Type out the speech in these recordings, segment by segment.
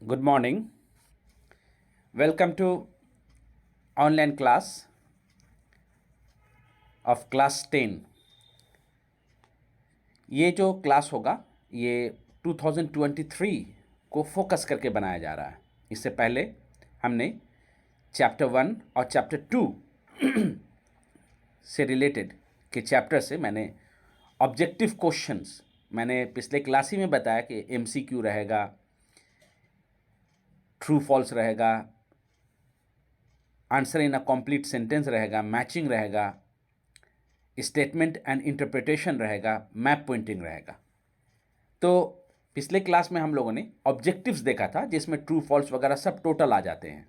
Good morning. Welcome to online class of class 10. ये जो class होगा ये 2023 को फोकस करके बनाया जा रहा है। इससे पहले हमने चैप्टर 1 और चैप्टर 2 से रिलेटेड के चैप्टर से मैंने ऑब्जेक्टिव क्वेश्चंस मैंने पिछले क्लास ही में बताया कि एमसीक्यू रहेगा, ट्रू फॉल्स रहेगा, answer in a complete sentence रहेगा, मैचिंग रहेगा, स्टेटमेंट एंड इंटरप्रिटेशन रहेगा, मैप पॉइंटिंग रहेगा। तो पिछले क्लास में हम लोगों ने ऑब्जेक्टिव्स देखा था जिसमें ट्रू फॉल्स वगैरह सब टोटल आ जाते हैं।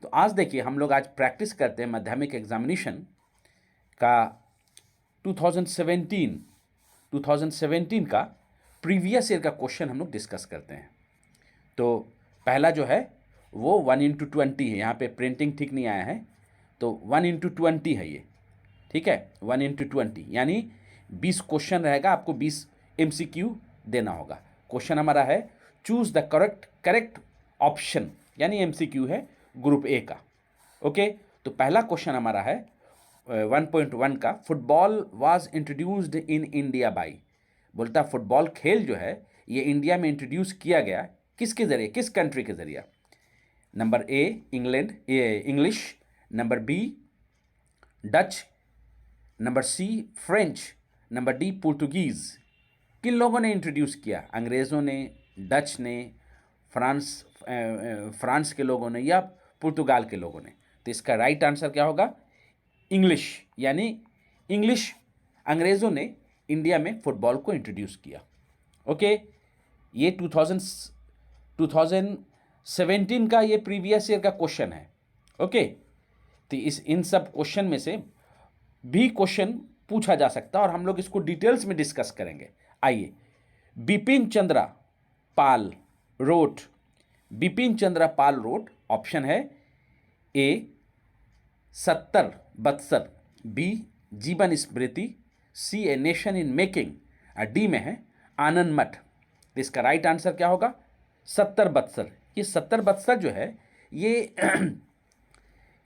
तो आज देखिए हम लोग आज प्रैक्टिस करते हैं माध्यमिक एग्जामिनेशन का 2017 का प्रीवियस ईयर का क्वेश्चन हम लोग डिस्कस करते हैं। तो पहला जो है वो 1:20 है। यहाँ पे प्रिंटिंग ठीक नहीं आया है, तो 1:20 है ये, ठीक है। 1:20 यानी 20 क्वेश्चन रहेगा, आपको 20 एमसीक्यू देना होगा। क्वेश्चन हमारा है चूज द करेक्ट ऑप्शन, यानी एमसीक्यू है ग्रुप ए का। ओके, तो पहला क्वेश्चन हमारा है 1.1 का, football was introduced in India by. बोलता फुटबॉल खेल जो है ये इंडिया में इंट्रोड्यूस किया गया किसके जरिए, किस कंट्री के जरिए। Number A England, English, number B Dutch, number C French, number D Portuguese. किन लोगों ने इंट्रोड्यूस किया? अंग्रेज़ों ने, डच ने, फ्रांस के लोगों ने या पुर्तगाल के लोगों ने। तो इसका राइट आंसर क्या होगा? इंग्लिश, यानी इंग्लिश, अंग्रेज़ों ने इंडिया में फुटबॉल को इंट्रोड्यूस किया। ओके, ये 2017 का ये प्रीवियस ईयर का क्वेश्चन है। ओके, तो इन सब क्वेश्चन में से भी क्वेश्चन पूछा जा सकता है और हम लोग इसको डिटेल्स में डिस्कस करेंगे। आइए, Bipin Chandra Pal wrote, Bipin Chandra Pal wrote, option है A 70 Batsar, B Jiban Smriti, C a nation in making, D में है आनंद मठ। तो इसका राइट आंसर क्या होगा? 70 बत्सर। ये 70 बत्सर जो है ये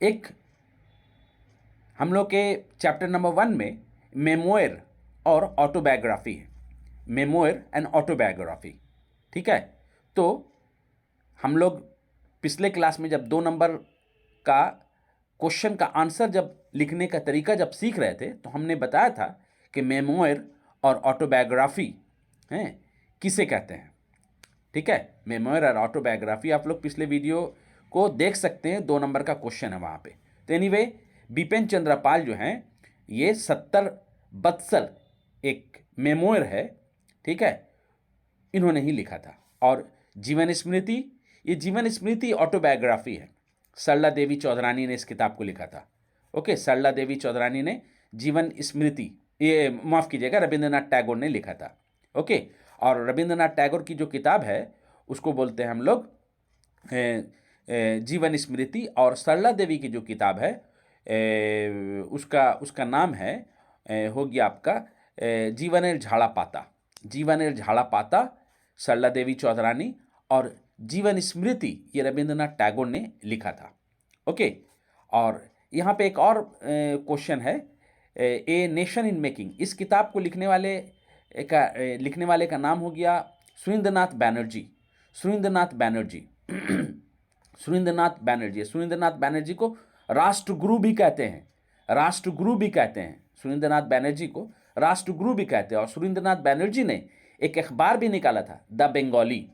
एक हम लोग के चैप्टर नंबर 1 में मेमोयर और ऑटोबायोग्राफी है, मेमोयर एंड ऑटोबायोग्राफी, ठीक है। तो हम लोग पिछले क्लास में जब 2 नंबर का क्वेश्चन का आंसर जब लिखने का तरीका जब सीख रहे थे तो हमने बताया था कि मेमोयर और ऑटोबायोग्राफी हैं किसे कहते हैं, ठीक है। मेमोयर और ऑटोबायोग्राफी आप लोग पिछले वीडियो को देख सकते हैं, 2 नंबर का क्वेश्चन है वहाँ पे। तो एनीवे बिपिन चंद्र पाल जो हैं ये 70 बत्सर एक मेमोयर है, ठीक है, इन्होंने ही लिखा था। और जीवन स्मृति, ये जीवन स्मृति ऑटोबायोग्राफी है, सरला देवी चौधरानी ने इस किताब को लिखा था। ओके, सरला देवी चौधरानी ने जीवन स्मृति, ये माफ़ कीजिएगा, रविंद्रनाथ टैगोर ने लिखा था। ओके, और रविंद्रनाथ टैगोर की जो किताब है उसको बोलते हैं हम लोग जीवन स्मृति, और सरला देवी की जो किताब है उसका नाम है हो गया आपका जीवनेर झाड़ा पाता, जीवनेर झाड़ा पाता, सरला देवी चौधरानी, और जीवन स्मृति ये रविंद्रनाथ टैगोर ने लिखा था। ओके, और यहाँ पे एक और क्वेश्चन है, ए नेशन इन मेकिंग, इस किताब को लिखने वाले का नाम हो गया सुरेंद्रनाथ बैनर्जी, सुरेंद्रनाथ बैनर्जी सुरेंद्रनाथ बैनर्जी। सुरेंद्रनाथ बैनर्जी को राष्ट्रगुरु भी कहते हैं, राष्ट्रगुरु भी कहते हैं, सुरेंद्रनाथ बैनर्जी को राष्ट्रगुरु भी कहते हैं। और सुरेंद्रनाथ बैनर्जी ने एक अखबार भी निकाला था, the Bengali,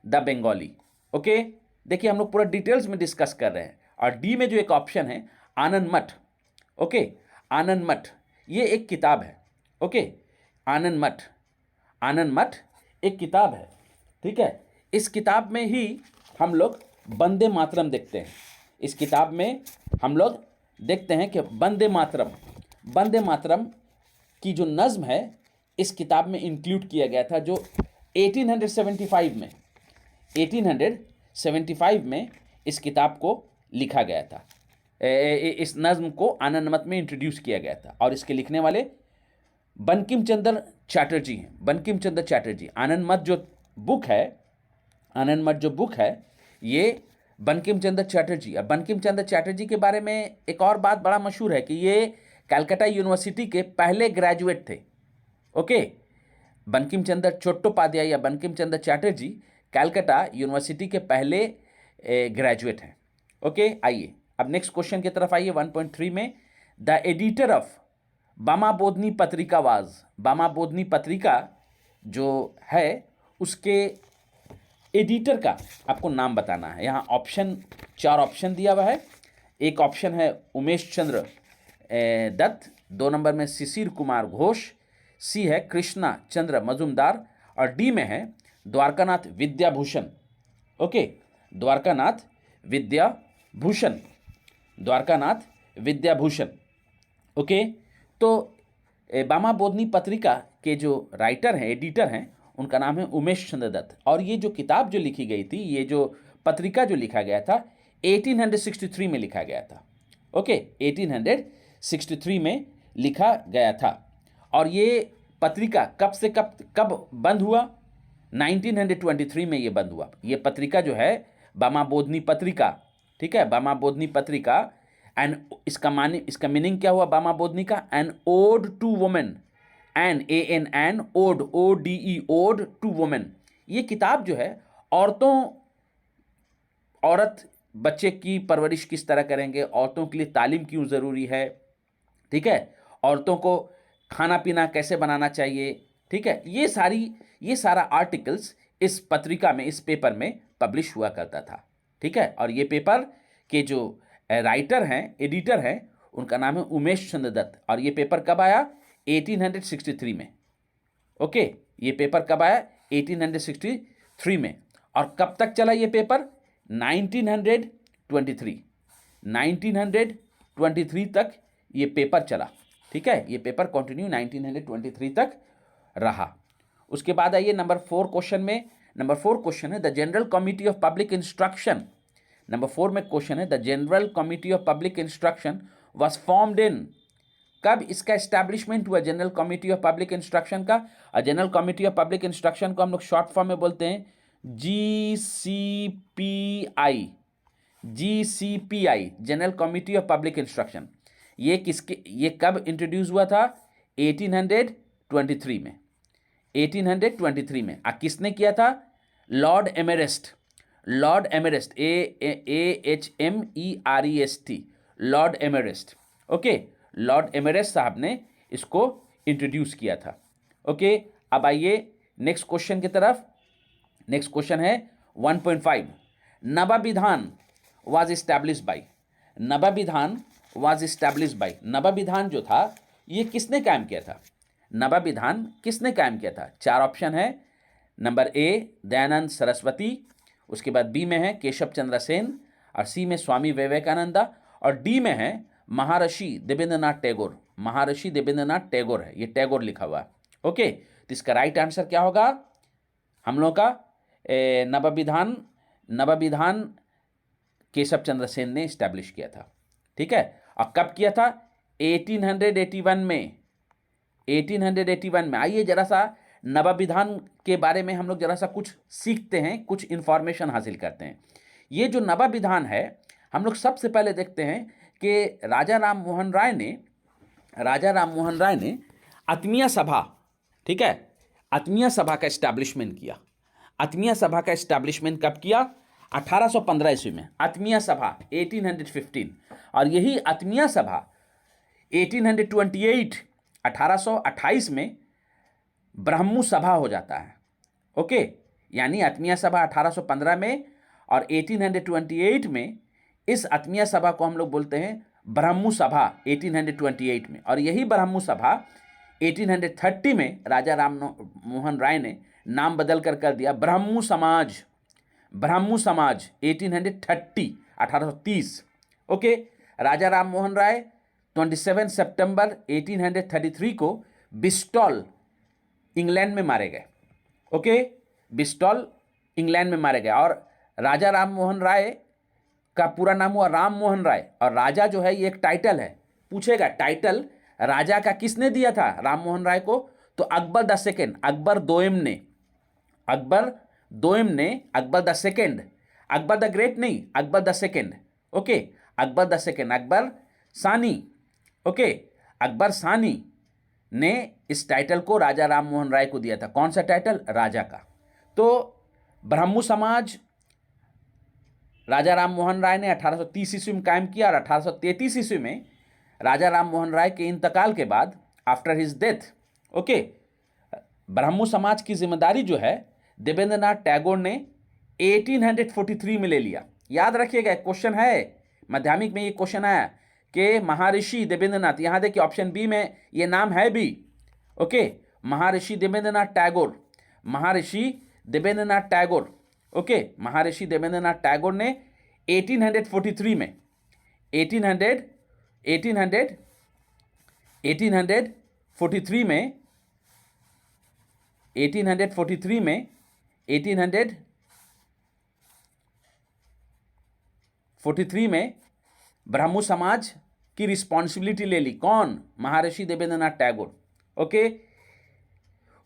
the Bengali. Okay, देखिए हम लोग पूरा डिटेल्स में डिस्कस कर रहे हैं। और डी में जो एक ऑप्शन है आनंद मठ, ओके, आनंद मठ ये एक किताब है। ओके, आनंद मठ, आनंद मठ एक किताब है, ठीक है। इस किताब में ही हम लोग वंदे मातरम देखते हैं। इस किताब में हम लोग देखते हैं कि वंदे मातरम, वंदे मातरम की जो नज़्म है इस किताब में इंक्लूड किया गया था, जो 1875 में इस किताब को लिखा गया था। इस नज़्म को आनंद मठ में इंट्रोड्यूस किया गया था और इसके लिखने वाले बंकिम चंद्र चैटर्जी हैं, बंकिम चंद्र चैटर्जी। आनंद मठ जो बुक है आनंद मठ जो बुक है ये बंकिम चंद्र चटर्जी, और बंकिम चंद्र चटर्जी के बारे में एक और बात बड़ा मशहूर है कि ये कलकत्ता यूनिवर्सिटी के पहले ग्रेजुएट थे। ओके, बंकिम चंद्र चट्टोपाध्याय या बंकिम चंद्र चटर्जी कलकत्ता यूनिवर्सिटी के पहले ग्रेजुएट हैं। ओके, आइए अब नेक्स्ट क्वेश्चन की तरफ आइए। 1.3 में द एडिटर ऑफ बामा बोधनी पत्रिका वाज, बामा बोधनी पत्रिका जो है उसके एडिटर का आपको नाम बताना है। यहाँ ऑप्शन 4 ऑप्शन दिया हुआ है। एक ऑप्शन है उमेश चंद्र दत्त, 2 नंबर में शिशिर कुमार घोष, सी है कृष्णा चंद्र मजुमदार, और डी में है द्वारकानाथ विद्याभूषण। ओके, द्वारकानाथ विद्याभूषण, द्वारकानाथ विद्याभूषण। ओके, तो बामा बोधनी पत्रिका के जो राइटर हैं, एडिटर हैं, उनका नाम है उमेश चंद्र दत्त। और ये जो किताब जो लिखी गई थी, ये जो पत्रिका जो लिखा गया था 1863 में लिखा गया था। ओके, 1863 में लिखा गया था। और ये पत्रिका कब से कब बंद हुआ? 1923 में ये बंद हुआ। ये पत्रिका जो है बामा बोधनी पत्रिका, ठीक है, बामा बोधनी पत्रिका। एंड इसका मीनिंग क्या हुआ बामा बोधनी का? An ode to women, AN ode, ODE, ode to women. ये किताब जो है औरत बच्चे की परवरिश किस तरह करेंगे, औरतों के लिए तालीम क्यों ज़रूरी है, ठीक है, औरतों को खाना पीना कैसे बनाना चाहिए, ठीक है, ये सारा आर्टिकल्स इस पत्रिका में, इस पेपर में पब्लिश हुआ करता था। ठीक है, और ये पेपर के जो राइटर हैं, एडिटर हैं, उनका नाम है उमेश चंद्र दत्त। और ये पेपर कब आया? 1863 में। ओके, ये पेपर कब आया? 1863 में। और कब तक चला ये पेपर? 1923 तक ये पेपर चला। ठीक है, ये पेपर कंटिन्यू 1923 तक रहा। उसके बाद आइए नंबर 4 क्वेश्चन में। नंबर 4 क्वेश्चन है the general committee of public instruction. Number 4 में क्वेश्चन है the general committee of public instruction was formed in. कब इसका एस्टैब्लिशमेंट हुआ general committee of public instruction का? और general committee of public instruction को हम लोग शॉर्ट फॉर्म में बोलते हैं GCPI, general committee of public instruction. ये कब इंट्रोड्यूस हुआ था? 1823 में। 1823 में। किसने किया था? Lord Amherst, AHMEREST, Lord Amherst. Okay, Lord Amherst साहब ने इसको इंट्रोड्यूस किया था। ओके, अब आइए नेक्स्ट क्वेश्चन की तरफ। नेक्स्ट क्वेश्चन है 1.5 Navavidhan was established by. Navavidhan was established by. Navavidhan जो था ये किसने कायम किया था? नवाबिधान किसने कायम किया था? 4 ऑप्शन है। नंबर ए दयानंद सरस्वती, उसके बाद बी में है केशव चंद्र सेन, और सी में स्वामी विवेकानंदा, और डी में है महर्षि देवेंद्रनाथ टैगोर। महर्षि देवेंद्रनाथ टैगोर है, ये टैगोर लिखा हुआ है। ओके, तो इसका राइट आंसर क्या होगा हम लोग का? नवाबिधान केशव चंद्र सेन ने इस्टेब्लिश किया था। ठीक है, और कब किया था? 1881 में। 1881 में। आइए जरा सा नवाबिधान के बारे में हम लोग जरा सा कुछ सीखते हैं, कुछ इंफॉर्मेशन हासिल करते हैं। ये जो नवाबिधान है, हम लोग सबसे पहले देखते हैं कि राजा राम मोहन राय ने आत्मीय सभा, ठीक है, आत्मीय सभा का इस्टेब्लिशमेंट किया। आत्मीय सभा का इस्टेब्लिशमेंट कब किया? 1815 ईस्वी में। आत्मीय सभा 1815, और यही आत्मीय सभा 1828 में ब्रह्मु सभा हो जाता है। ओके, यानी आत्मीय सभा 1815 में, और 1828 में इस आत्मीय सभा को हम लोग बोलते हैं ब्रह्मु सभा 1828 में। और यही ब्रह्मु सभा 1830 में राजा राम मोहन राय ने नाम बदल कर दिया ब्रह्मु समाज। ब्रह्मु समाज 1830। ओके, राजा राम मोहन राय 27 सितंबर 1833 को ब्रिस्टल इंग्लैंड में मारे गए। ओके, ब्रिस्टल इंग्लैंड में मारे गए। और राजा राम मोहन राय का पूरा नाम हुआ राम मोहन राय। और राजा जो है ये एक टाइटल है, पूछेगा टाइटल राजा का किसने दिया था राम मोहन राय को? तो अकबर द सेकेंड, अकबर दोयम ने, अकबर दोयम ने Akbar the second, Akbar the great नहीं, Akbar the second, okay, Akbar the second, Akbar सानी, ओके, अकबर सानी ने इस टाइटल को राजा राम मोहन राय को दिया था। कौन सा टाइटल? राजा का। तो ब्रह्मो समाज राजा राम मोहन राय ने 1830 ईस्वी में कायम किया और 1833 ईस्वी में राजा राम मोहन राय के इंतकाल के बाद, आफ्टर हिज डेथ, ओके, ब्रह्मो समाज की जिम्मेदारी जो है देवेंद्रनाथ टैगोर ने 1843 में ले लिया। याद रखिएगा, क्वेश्चन है माध्यमिक में, ये क्वेश्चन आया कि महर्षि देवेंद्रनाथ, यहां देखिए ऑप्शन बी में ये नाम है भी, ओके, महर्षि देवेंद्रनाथ टैगोर, महर्षि देवेंद्रनाथ टैगोर, ओके, महर्षि देवेंद्रनाथ टैगोर ने 1843 में 1843 में 1843 में ब्रह्मो समाज की रिस्पॉन्सिबिलिटी ले ली। कौन? महर्षि देवेंद्रनाथ टैगोर, ओके।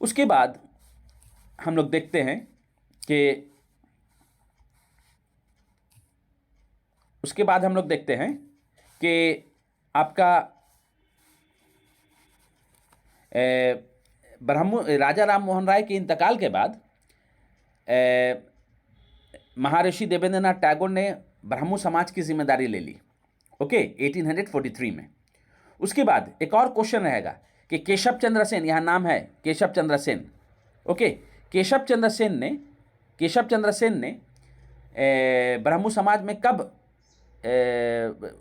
उसके बाद हम लोग देखते हैं कि आपका राजा राम मोहन राय के इंतकाल के बाद महर्षि देवेंद्रनाथ टैगोर ने ब्रह्मो समाज की जिम्मेदारी ले ली, ओके, 1843 में। उसके बाद एक और क्वेश्चन रहेगा कि केशव चंद्र सेन, यहां नाम है केशव चंद्र सेन, ओके, केशव चंद्र सेन ने ब्रह्मो समाज में कब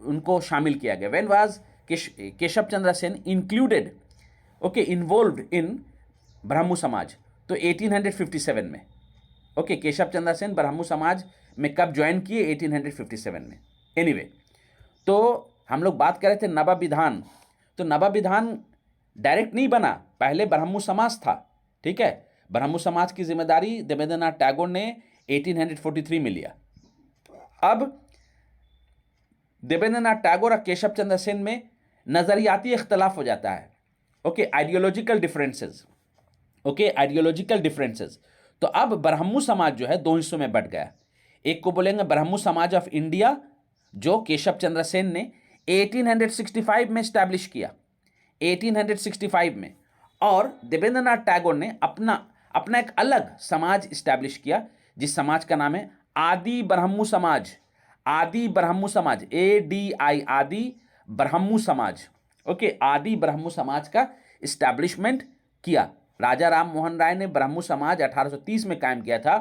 उनको शामिल किया गया? When was Keshav Chandra Sen included, okay, involved in Brahmo Samaj? तो 1857 में, ओके, केशव चंद्र सेन ब्रह्मो समाज में कब ज्वाइन किए? 1857 में। एनीवे, तो हम लोग बात कर रहे थे नवाब विधान। तो नवाब विधान डायरेक्ट नहीं बना, पहले ब्रह्मो समाज था, ठीक है। ब्रह्मो समाज की जिम्मेदारी देवेंद्रनाथ टैगोर ने 1843 में लिया। अब देवेंद्रनाथ टैगोर और केशव चंद्र सेन में नजरियाती इख्तलाफ हो जाता है, okay, ideological differences, okay, ideological differences. तो अब ब्रह्मो समाज जो है दो हिस्सों में बट गया। एक को बोलेंगे ब्रह्मो समाज ऑफ इंडिया, जो केशव चंद्र सेन ने 1865 में स्टैब्लिश किया, 1865 में, और देवेंद्रनाथ टैगोर ने अपना एक अलग समाज स्टैब्लिश किया, जिस समाज का नाम है आदि ब्रह्मो समाज, आदि ब्रह्मो समाज, ADI, आदि ब्रह्मो समाज, ओके, आदि ब्रह्मो समाज का इस्टेब्लिशमेंट किया। राजा राम मोहन राय ने ब्रह्मो समाज 1830 में कायम किया था।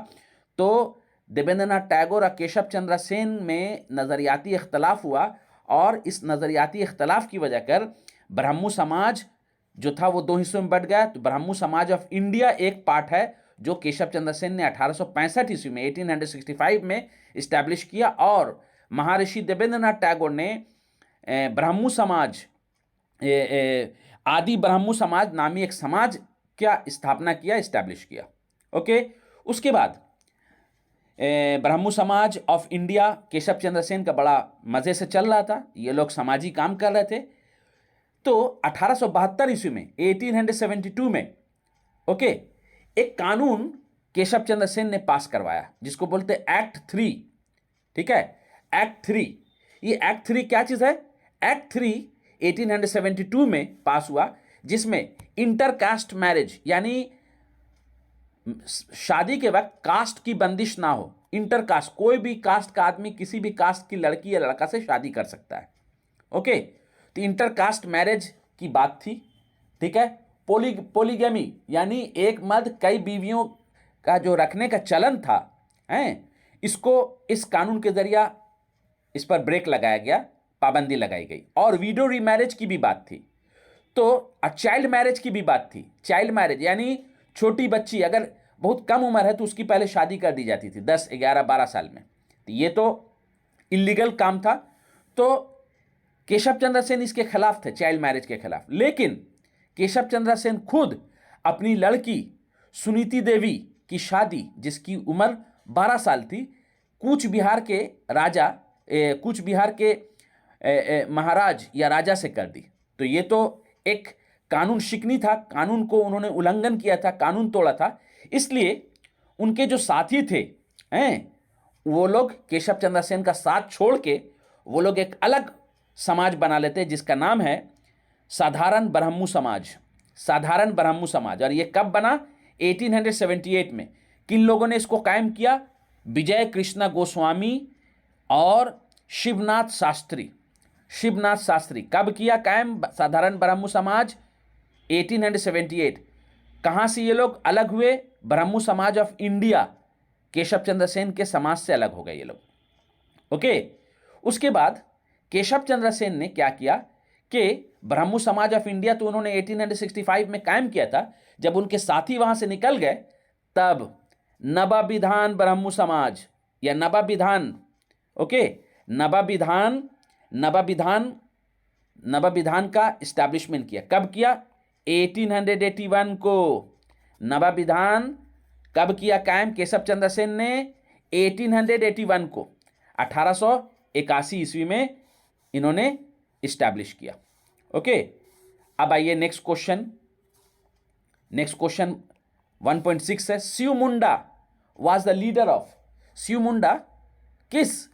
तो देवेंद्रनाथ टैगोर और केशव चंद्र सेन में नज़रियाती इख्तलाफ हुआ, और इस नज़रियाती इख्तलाफ की वजह कर ब्रह्मो समाज जो था वो दो हिस्सों में बट गया। तो ब्रह्मो समाज ऑफ इंडिया एक पार्ट है, जो केशव चंद्र सेन ने 1865 ईस्वी में 1865 में इस्टेब्लिश किया, और महर्षि देवेंद्रनाथ टैगोर ने ब्रह्मो समाज, आदि ब्रह्मो समाज नामी एक समाज क्या स्थापना किया, इस्टेब्लिश किया, ओके। उसके बाद ब्रह्मो समाज ऑफ इंडिया केशव चंद्र सेन का बड़ा मजे से चल रहा था, ये लोग समाजी काम कर रहे थे। तो 1872 ईस्वी में, 1872 में, ओके, एक कानून केशव चंद्र सेन ने पास करवाया, जिसको बोलते हैं एक्ट 3, ठीक है, एक्ट 3। ये एक्ट 3 क्या चीज है? एक्ट 3 1872 में पास हुआ, जिसमें इंटरकास्ट मैरिज, यानी शादी के वक्त कास्ट की बंदिश ना हो, इंटरकास्ट, कोई भी कास्ट का आदमी किसी भी कास्ट की लड़की या लड़का से शादी कर सकता है, ओके। तो इंटरकास्ट मैरिज की बात थी, ठीक है। पोलीगैमी, यानी एक मर्द कई बीवियों का जो रखने का चलन था, इसको इस कानून के जरिया इस पर ब्रेक लगाया गया, पाबंदी लगाई गई। और विडो रीमैरिज की भी बात थी। तो चाइल्ड मैरिज की भी बात थी। चाइल्ड मैरिज यानी छोटी बच्ची अगर बहुत कम उम्र है तो उसकी पहले शादी कर दी जाती थी 10, 11, 12 साल में। तो ये तो इलीगल काम था। तो केशव चंद्र सेन इसके खिलाफ थे, चाइल्ड मैरिज के खिलाफ। लेकिन केशव चंद्र सेन खुद अपनी लड़की सुनीति देवी की शादी, जिसकी उम्र 12 साल थी, कूच बिहार के राजा, कूच बिहार के महाराज या राजा से कर दी। तो ये तो एक कानून शिकनी था, कानून को उन्होंने उल्लंघन किया था, कानून तोड़ा था। इसलिए उनके जो साथी थे वो लोग केशव चंद्र सेन का साथ छोड़ के वो लोग एक अलग समाज बना लेते जिसका नाम है साधारण ब्राह्मू समाज। साधारण ब्राह्मू समाज। और ये कब बना? 1878 में। किन लोगों ने इसको कायम किया? विजय कृष्ण गोस्वामी और शिवनाथ शास्त्री। शिवनाथ शास्त्री। कब किया कायम साधारण ब्राह्मू समाज? 1878। कहाँ से ये लोग अलग हुए? ब्राह्मू समाज ऑफ इंडिया, केशव चंद्र सेन के समाज से अलग हो गए ये लोग। ओके। उसके बाद केशव चंद्र सेन ने क्या किया कि ब्राह्मू समाज ऑफ इंडिया तो उन्होंने 1865 में कायम किया था। जब उनके साथी वहां से निकल गए तब नवाबिधान ब्राह्मू समाज या नवाबिधान, ओके, नवाबिधान नवाबिधान का इस्टेब्लिशमेंट किया। कब किया? 1881 को। नवाबिधान कब किया कायम केशव चंद्र सेन ने? 1881 को। 1881 ईस्वी में इन्होंने इस्टेब्लिश किया। ओके। अब आइए नेक्स्ट क्वेश्चन। नेक्स्ट क्वेश्चन 1.6 है। Shiv Munda was the leader of. Shiv Munda किस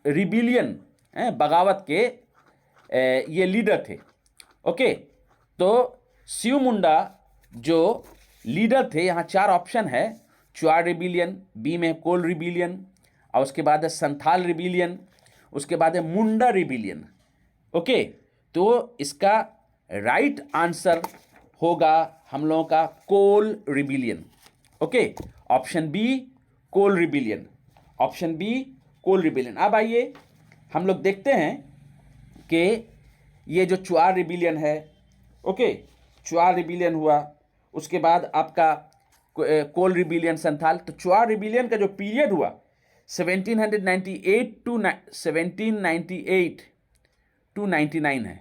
रिबिलियन, बगावत के ये लीडर थे। ओके। तो शिव मुंडा जो लीडर थे, यहां 4 ऑप्शन है। चुआर रिबिलियन, बी में कोल रिबिलियन, और उसके बाद है संथाल रिबिलियन, उसके बाद है मुंडा रिबिलियन। ओके। तो इसका राइट आंसर होगा हम लोगों का कोल रिबिलियन। ओके। ऑप्शन बी कोल रिबिलियन। ऑप्शन बी कोल रिबिलियन। अब आइए हम लोग देखते हैं कि ये जो चुआर रिबिलियन है, ओके, चुआर रिबिलियन हुआ, उसके बाद आपका कोल रिबिलियन, संथाल। तो चुआर रिबिलियन का जो पीरियड हुआ 1798 टू 1798 टू 99 है।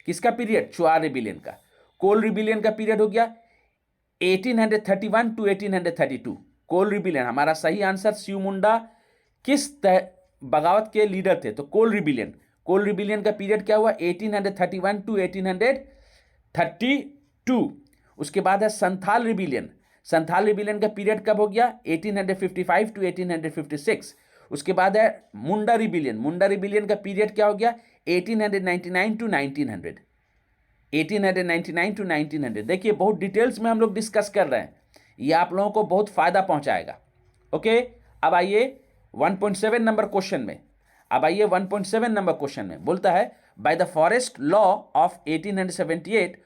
किसका पीरियड? चुआर रिबिलियन का। कोल रिबिलियन का पीरियड हो गया 1831 टू 1832। कोल रिबिलियन हमारा सही आंसर। शिव मुंडा किस बगावत के लीडर थे? तो कोल रिबिलियन। कोल रिबिलियन का पीरियड क्या हुआ? 1831 टू 1832। उसके बाद है संथाल रिबिलियन। संथाल रिबिलियन का पीरियड कब हो गया? 1855 टू 1856। उसके बाद है मुंडा रिबिलियन। मुंडा रिबिलियन का पीरियड क्या हो गया? 1899 टू 1900। 1899 टू 1900। देखिए बहुत डिटेल्स में हम लोग डिस्कस कर रहे हैं, ये आप लोगों को बहुत फायदा पहुंचाएगा। ओके। अब आइए 1.7 नंबर क्वेश्चन में। अब आइए 1.7 नंबर क्वेश्चन में बोलता है by the forest law of 1878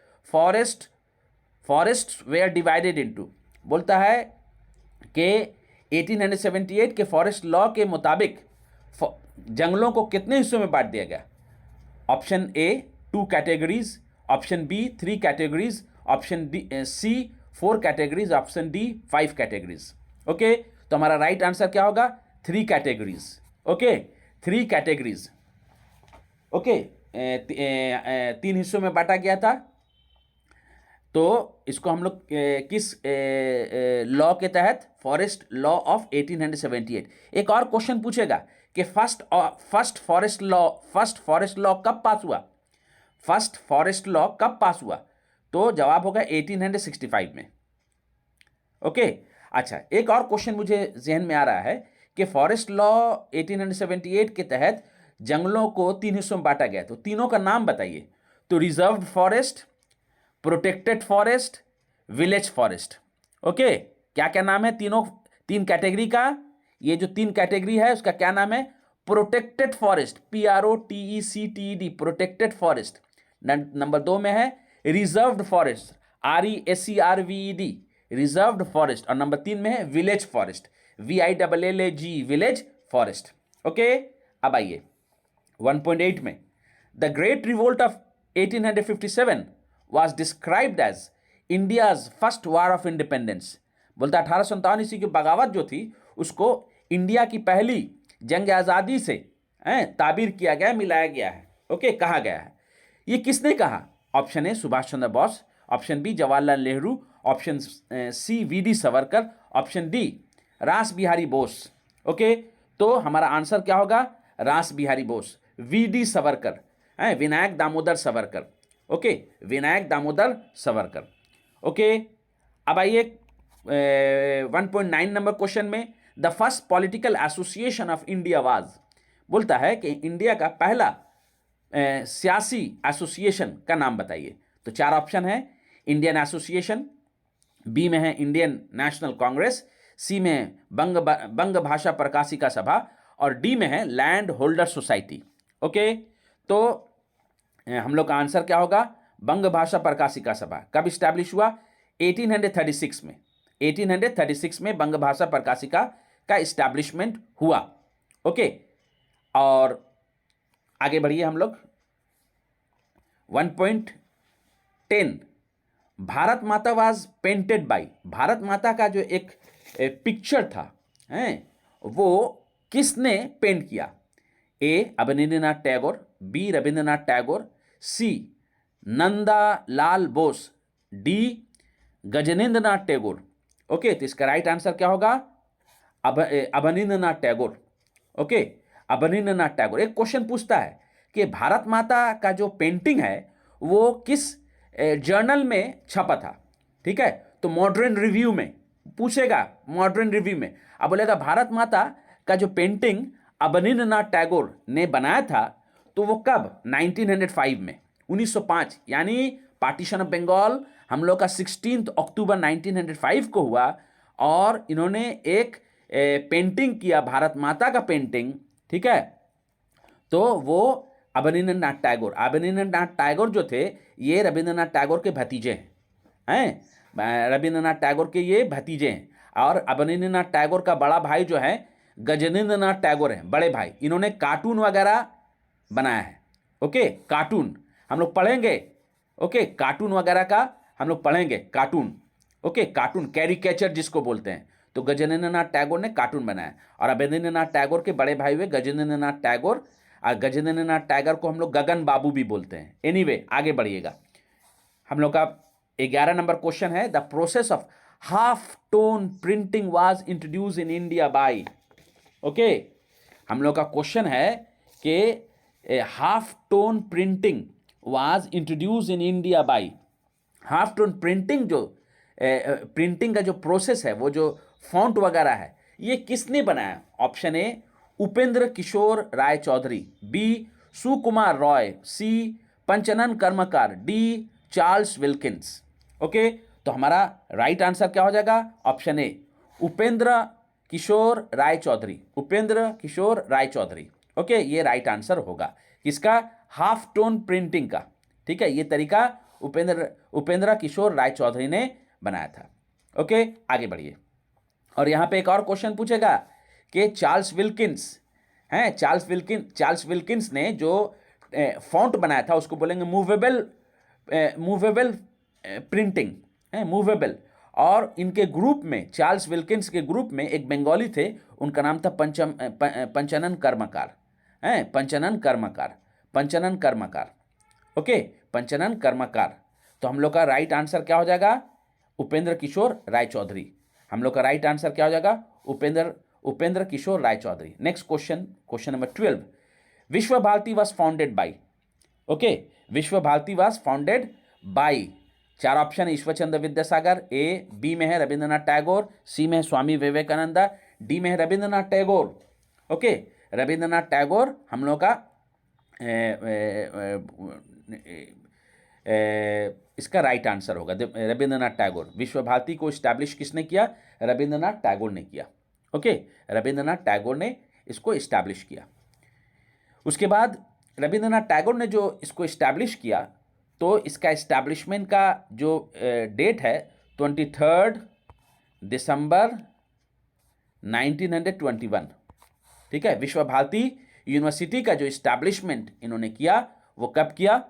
forest were divided into. बोलता है कि 1878 के फॉरेस्ट लॉ के मुताबिक जंगलों को कितने हिस्सों में बांट दिया गया? Option A 2 categories, option B 3 categories, option C 4 categories, option D 5 categories. Okay. तो हमारा राइट आंसर क्या होगा? 3 कैटेगरीज। Okay, 3 categories. ओके। 3 हिस्सों में बांटा गया था। तो इसको हम लोग किस लॉ के तहत? Forest law of 1878। एक और क्वेश्चन पूछेगा कि फर्स्ट फॉरेस्ट लॉ कब पास हुआ? फर्स्ट फॉरेस्ट लॉ कब पास हुआ? तो जवाब होगा 1865 में। ओके। अच्छा, एक और क्वेश्चन मुझे जहन में आ रहा है कि फॉरेस्ट लॉ 1878 के तहत जंगलों को 3 हिस्सों में बांटा गया। तो तीनों का नाम बताइए। तो reserved forest, protected forest, village forest. Okay. क्या क्या नाम है 3 कैटेगरी का? ये जो 3 कैटेगरी है उसका क्या नाम है? Protected forest, PROTECTED, protected forest. Number 2 में है reserved forest, RESERVED, reserved forest. और नंबर 3 में है village forest, VILLAG, village forest. Okay. अब आइए 1.8 में। The great revolt of 1857 was described as India's first war of independence। बोलता 1857 ईस्वी की बगावत जो थी उसको इंडिया की पहली जंग आज़ादी से ताबीर किया गया, मिलाया गया है। ओके, कहा गया है। ये किसने कहा? Option A Subhash Chandra Bose, option B Jawaharlal Nehru, option C VD Savarkar, option D Rash Behari Bose. Okay. तो हमारा आंसर क्या होगा? रास Behari Bose, VD Savarkar, Vinayak Damodar Savarkar. Okay, Vinayak Damodar Savarkar. Okay. अब आइए 1.9 नंबर क्वेश्चन में the first political association of India was, बोलता है कि इंडिया का पहला सियासी एसोसिएशन का नाम बताइए। तो 4 ऑप्शन है, इंडियन एसोसिएशन, बी में है इंडियन नेशनल कांग्रेस, सी में है बंग भाषा प्रकाशिका सभा और डी में है लैंड होल्डर सोसाइटी। ओके, तो हम लोग का आंसर क्या होगा? बंग भाषा प्रकाशिका सभा कब स्टैब्लिश हुआ? 1836 में। 1836 में बंग भाषा प्रकाशिका का इस्टेब्लिशमेंट हुआ। ओके, और आगे बढ़िए हम लोग 1.10 भारत माता वाज पेंटेड बाय, भारत माता का जो एक पिक्चर था हैं वो किसने पेंट किया? ए अवनींद्रनाथ टैगोर, बी रविंद्रनाथ टैगोर, सी नंदा लाल बोस, डी गजनेंद्रनाथ टैगोर। ओके, तो इसका राइट आंसर क्या होगा? अवनींद्रनाथ टैगोर। ओके, अवनींद्रनाथ टैगोर। एक क्वेश्चन पूछता है कि भारत माता का जो पेंटिंग है वो किस जर्नल में छपा था? ठीक है, तो मॉडर्न रिव्यू में पूछेगा, मॉडर्न रिव्यू में। अब बोलेगा भारत माता का जो पेंटिंग अवनींद्रनाथ टैगोर ने बनाया था तो वो कब? 1905 में, 1905, यानी पार्टीशन ऑफ बंगाल हम लोग का 16 अक्टूबर 1905 को हुआ और इन्होंने एक पेंटिंग किया, भारत माता का पेंटिंग। ठीक है, तो वो अवनींद्रनाथ टैगोर, अवनींद्रनाथ टैगोर जो थे ये रविंद्रनाथ टैगोर के भतीजे हैं, रविंद्रनाथ टैगोर के ये भतीजे हैं। और अवनींद्रनाथ टैगोर का बड़ा भाई जो है गजेंद्रनाथ टैगोर है, बड़े भाई। इन्होंने कार्टून वगैरह बनाया है। ओके, कार्टून हम लोग पढ़ेंगे। ओके, कार्टून वगैरह का हम लोग पढ़ेंगे, कार्टून। ओके, कार्टून, कैरिकेचर जिसको बोलते हैं। तो गजेंद्रनाथ टैगोर ने कार्टून बनाया और अवनींद्रनाथ टैगोर के बड़े भाई हुए गजेंद्रनाथ टैगोर, और गजेंद्रनाथ टैगोर को हम लोग गगन बाबू भी बोलते हैं। एनीवे, आगे बढ़िएगा। हम लोग का 11 नंबर क्वेश्चन है the process of half tone printing was introduce in India by. Okay, हम लोग का क्वेश्चन है कि half tone printing was introduce in India by. Half tone printing जो प्रिंटिंग का जो प्रोसेस है, वो जो फॉन्ट वगैरह है, ये किसने बनाया? Option A Upendra Kishore Ray Chaudhuri, B Sukumar Roy, C Panchanan Karmakar, D Charles Wilkins. Okay, तो हमारा राइट आंसर क्या हो जाएगा? Option A Upendra Kishore Ray Chaudhuri, Upendra Kishore Ray Chaudhuri. Okay, ये राइट आंसर होगा किसका? हाफ टोन प्रिंटिंग का। ठीक है, ये तरीका उपेंद्र किशोर राय चौधरी ने बनाया था। ओके, आगे बढ़िए। और यहां पे एक और क्वेश्चन पूछेगा कि चार्ल्स विल्किंस हैं, चार्ल्स विल्किंस ने जो फॉन्ट बनाया था उसको बोलेंगे मूवेबल प्रिंटिंग है, मूवेबल। और इनके ग्रुप में, चार्ल्स विल्किंस के ग्रुप में एक बंगाली थे, उनका नाम था पंचनन कर्मकार हैं, पंचनन कर्मकार। ओके, पंचनन कर्मकार। तो हम लोग का राइट आंसर क्या हो जाएगा? उपेंद्र किशोर राय चौधरी। हम लोग का राइट आंसर क्या हो जाएगा? Upendra Kishore Ray Chaudhuri. Next question, question number 12, Vishwa Bharati was founded by. Okay, Vishwa Bharati was founded by. 4 option, Ishwarchandra Vidyasagar, A B में है रविंद्रनाथ टैगोर, सी में है स्वामी विवेकानंदा, डी में है रविंद्रनाथ टैगोर। ओके, रविंद्रनाथ टैगोर हम लोग का इसका राइट आंसर होगा रविंद्रनाथ टैगोर। विश्व भारती को इस्टेब्लिश किसने किया? रविंद्रनाथ टैगोर ने किया। ओके, रविंद्रनाथ टैगोर ने इसको इस्टेब्लिश किया। उसके बाद रविंद्रनाथ टैगोर ने जो इसको इस्टेब्लिश किया तो इसका इस्टेब्लिशमेंट का जो डेट है 23 दिसंबर 1921। ठीक है, विश्व भारती यूनिवर्सिटी का जो इस्टेब्लिशमेंट इन्होंने किया वो कब किया?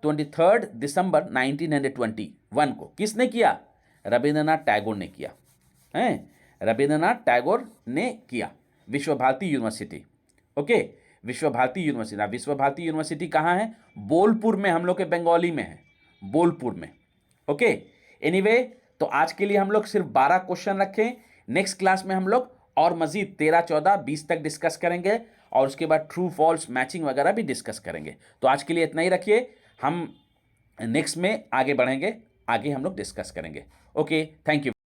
23 दिसंबर 1921 को। किसने किया? रविंद्रनाथ टैगोर ने किया हैं, रविंद्रनाथ टैगोर ने किया विश्व Bharti university. Okay, Vishwa Bharti university. विश्व भारती यूनिवर्सिटी कहाँ है? बोलपुर में, हम लोग के बंगाली में है, बोलपुर में। ओके, एनीवे, तो आज के लिए हम लोग सिर्फ 12 क्वेश्चन रखें। नेक्स्ट क्लास में हम लोग और मजीद 13, 14, 20 तक डिस्कस करेंगे और उसके बाद ट्रू फॉल्स मैचिंग वगैरह भी डिस्कस करेंगे। तो आज के लिए इतना ही रखिए, हम नेक्स्ट में आगे बढ़ेंगे, आगे हम लोग डिस्कस करेंगे। Okay, thank you.